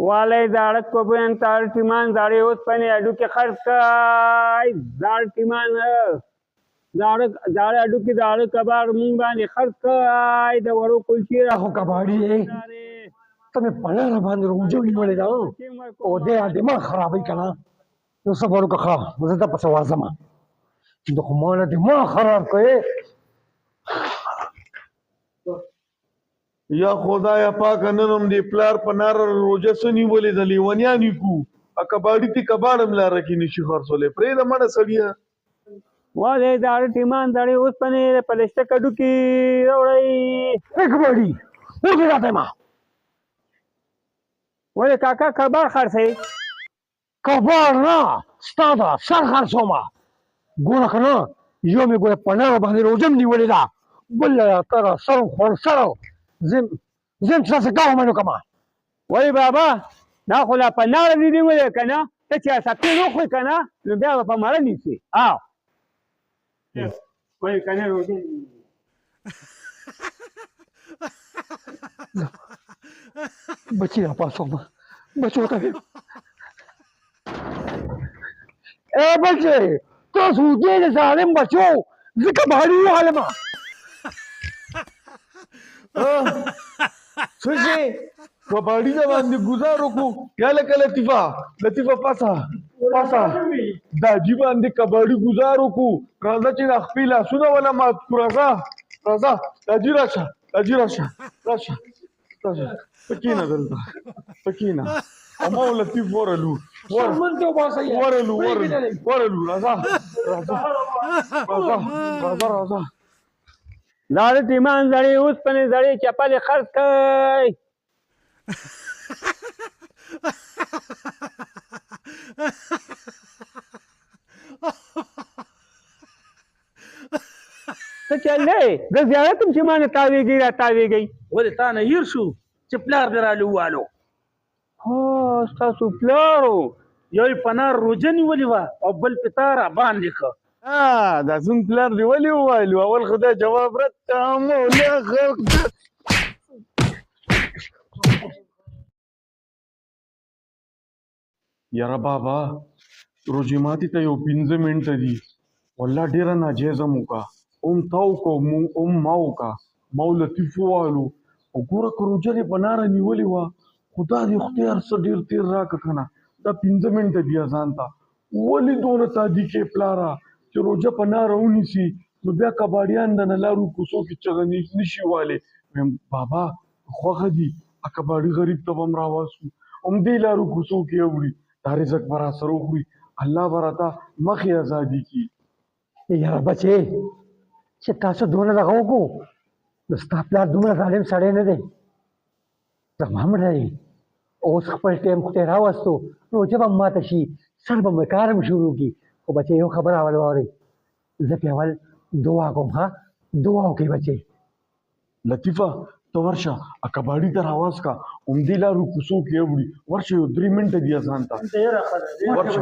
والای زاړه کوبیان تاړ ټیمان زاړې اوسپنې هډوکي خرڅ کړئ زاړ ټیمان زاړه هډوکي زاړه کباړ مونږ باندې خرڅ کړئ د وړو کلچې خو کباړي دی ته مې په لاره باندې روجو نیولې ده او دی دماغ خرابوي که نه نو صبر وکړه ښه زه ده پسې ورځم د خو ما نه دماغ خراب کوې یا خدای پاکه نن هم دې پلار په ناره روژه څه نیولې ده لیونیان یې کو کباړي تی کباړ هم لاره کې نشي خرڅولی پرېږده مړه سړیه والای زاړه ټیمان زاړې اوسپنې د پلسټک هډوکي راوړئ کباړي وځي راته ما ولې کاکا کباړ خرڅوئ کباړ نه ستا ده سر خرڅومه ګوره که نه یو مې ګوره په ناره باندې روژه م نیولې ده بله تره سر خور سر زم چې داسې کار ومنو که ما ولې بابا دا خو لا په ناره دې نیولې که نه ته چې اساپین وخورې که نه نو بیا به په مړه نیسې او ولې که نه روژه بچی را پاسوم بچو ته اے بچې تاسو دې د ظالم بچو زه کباړي وهلمه څه شي کباړي نه باندې ګزار وکړو یا لکه لطیفه پاسه دا جي باندې کباړي ګزار وکړو راځه چې دا خپې لاسونه وله مات کړو راځه دا جي راشه پکېنه دلته پکېنه اما لطیف ورلو راځه زاړه ټیمان زړې اوسپنې زړې چپلې خرڅ کړئ څه چل دی زه زیارت یم چې ما نه تاویږئ را تاویږئ ولې تا نه هیر شو چې پلار دې رالې ووالو ستاسو پلار و یو یې په نار روژه نیولې وه او بل پې تا را باندې ښه دا زموږ پلار دې ولې ووایلو اول خدای جواب رد مولا خلق یاره بابا روژې ماتې ته یو 15 منټه دي والله ډېره ناجیزه مو کا اوم تا وکړو اوم ما وکړه ما لطیف ووالو او ګوره که روژه دې په ناره نیولې وه خو دا دې خدای هر څه ډېر تېر راکړه که نه دا 15 منټه دي اذان ته ولې دونه تادي کې پلاره چې روژه په ناره ونیسي نو بیا کباړیان د نه لارو کوڅو کې چغه نشي والی ویم بابا خوښه دي کباړي غریب ته به هم راواسو همدې لارو کوڅو کې اوړي دا رزق به راسره وخوري الله به راته مخې ازادي کړي یاره بچې چې تاسو دونه دغه وکړو نو ستا پلار دومره ظالم سړی نه دی زما مړه دی اوس خپل ټایم خدای راوستو روژه به ماته شي سر به مې کار هم شروع کړي خو بچې یو خبره اول واورئ زه پې اول دعا کوم ها دعا وکړئ بچې لطیفه ته ورشه کباړي ته راواز کا همدې لارو کوڅو کې اوړي ورشه یو 3 منټه دي اذان ته ورشه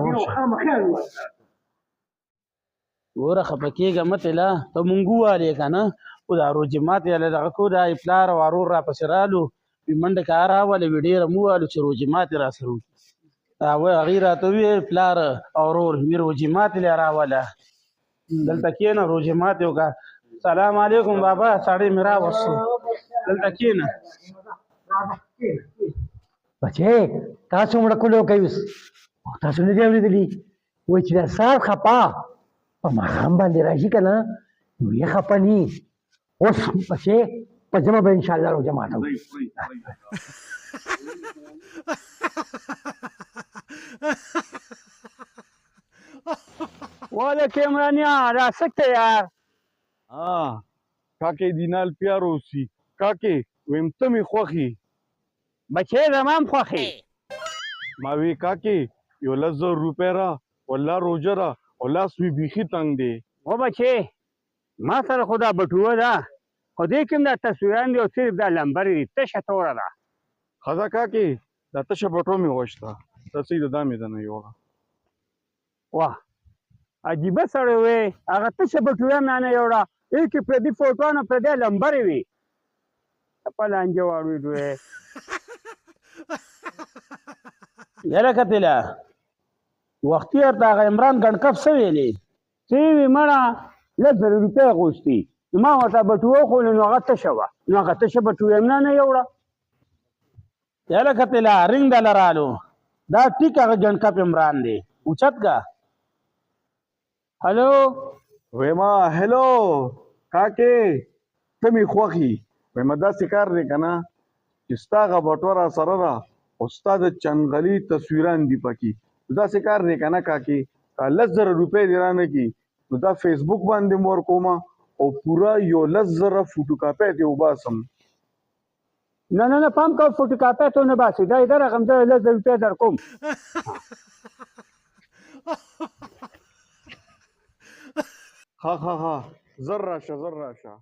ګوره خفه کېږه مه تې لا ته مونږ ووالې که نه خو دا روژې ماتې هله دغه کړو دا یې پلار او ورور راپسې رالو وي منډه که راوله وي ډېره مو ووالو چې روژې ماتې راسره وکړي هغې راته وویل پلار او ورور وي روژې ماتې لې راوله دلته کښېنه روژې ماتې وکړه سلام علیکم بابا سړی مې راوستو دلته کښېنه بچې تاسو مړه کولو کوي اوس تاسو نه دي اورېدلي وایي چې دا سهار خپه په ماښام باندې راشي که نه نو یې خپه ني اوس بچې په جمعه به انشاءالله روژه ماته والا کیمرانیا را سکته یار کاکې دینال پیار اوسي کاکې ویم ته مې خوښي بچې زمام خوښې ما وی کاکې یو 10,000 روپۍ را والله روژه را او لاس مې بیخي تنګ دی و بچې ما سره خو دا بټوه ده خو دې کې هم دا تصویران دي او صرف دا لمبرې دي تشه توره ده ښځه کاکې دا تشه بټو مې غوښته رسۍ د دا مې ده نه یوړه واه عجیبه سړی وې هغه تشه بټوه مې نه یوړه کې پردي فوټو نه پردی لمبرې وي په لانجه واړوي دوی یاره کتله وختي ورته هغه عمران ګڼکف څه ویلې څه یې وي مړه 10,000 روپۍ غوښتي نو ما ورته بټوه وښوله نو هغه تشه وه نو هغه تشه بټوه مې نه یوړه یاره کتله رنګ دله رالو دا ټیک هغه ګڼکف عمران دی اوچت کا هلو ویما هلو کاکې ته مې خوښي ویما داسې کار دی که نه چې ستا هغه بټوه را سره ده او ستا د چنغلي تصویران دي پکې داسې کار دی که نه کاکې که 10,000 روپۍ دې رانه کړي نو دا فیسبوک باندې مې ورکومه او پوره 11,000 فوټو کاپۍ دې وباسم نه نه نه پام کوه فوټو کاپۍ ته نه باسي دا یې درغم زه 10,000 روپۍ در کوم ها ها ها زر راشه